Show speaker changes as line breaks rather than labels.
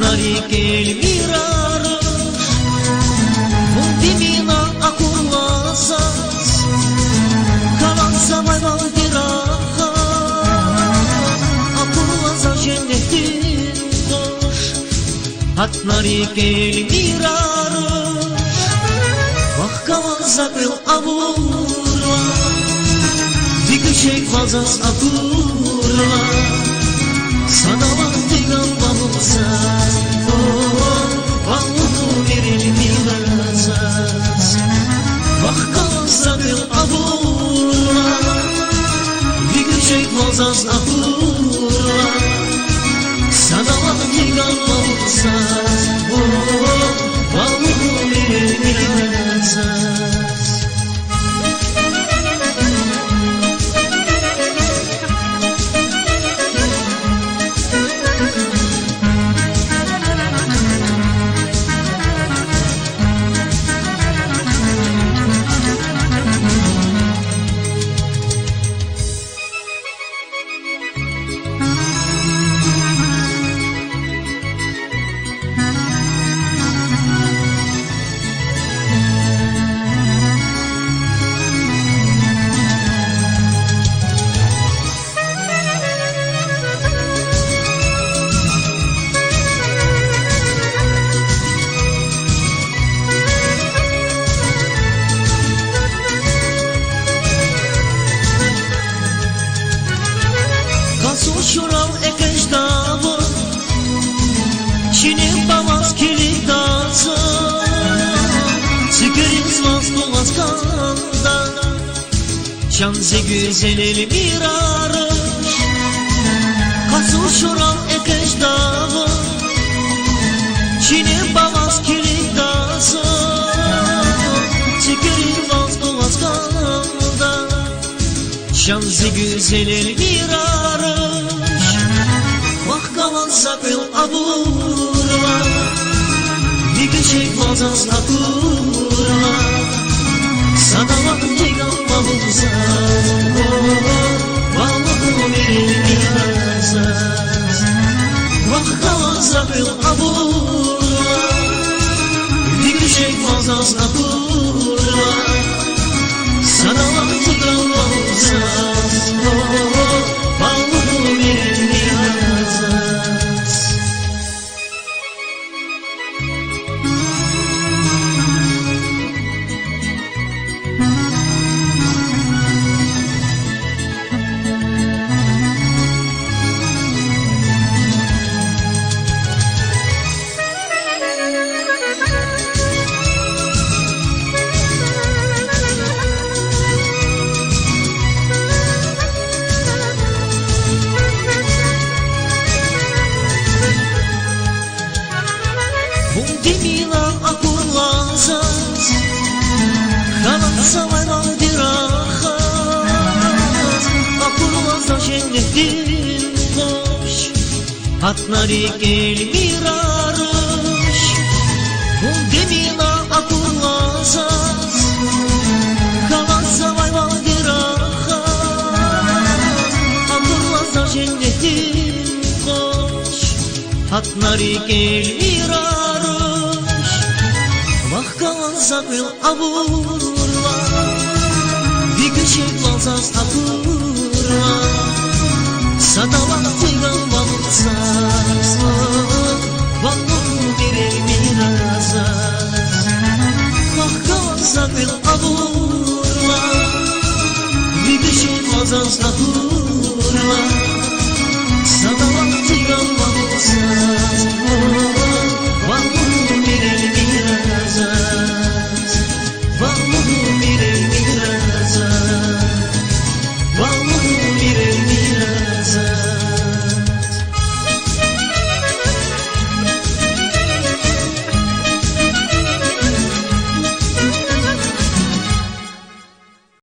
Atnari miraro Mundimina akulazas Kalansa vayval diraha Akulaza cennetin koş Atnari miraro Vah kalansa kıl avurla Dikişek vazas akurla Sadavan digan babulsa Vallahi verir bilmezsez Vah kalsa kıl avurla Dikişek vazas akurla Sadavan digan babulsa Vallahi verir bilmezsez Şural ekejdavu Çinim bavaz kilitazı Sikiriz vaz dolaz kanda Şansı güzel el mirarış Kasu şural ekejdavu Çinim bavaz kilitazı Sikiriz vaz dolaz kanda Şansı güzel el mirarış Kalansa kıl avurla Dikişek vazas akurla Sadavan digan babulsa Vallahi verir bilmezsez Vah kalansa kıl avurla Dikişek vazas akurla Sadavan digan babulsa Vallahi verir bilmezsez Mundimina akulazas Kalansa vayval diraha Akulaza cennetin koş Atnari mirarış Mundimina akulazas Kalansa vayval diraha Akulaza cennetin koş Atnari mirarış Vah kalansa kıl avurla Dikişek vazas akurla Sadavan digan babulsa Vallahi verir bilmezsez Vah kalansa kıl avurla Dikişek vazas akurla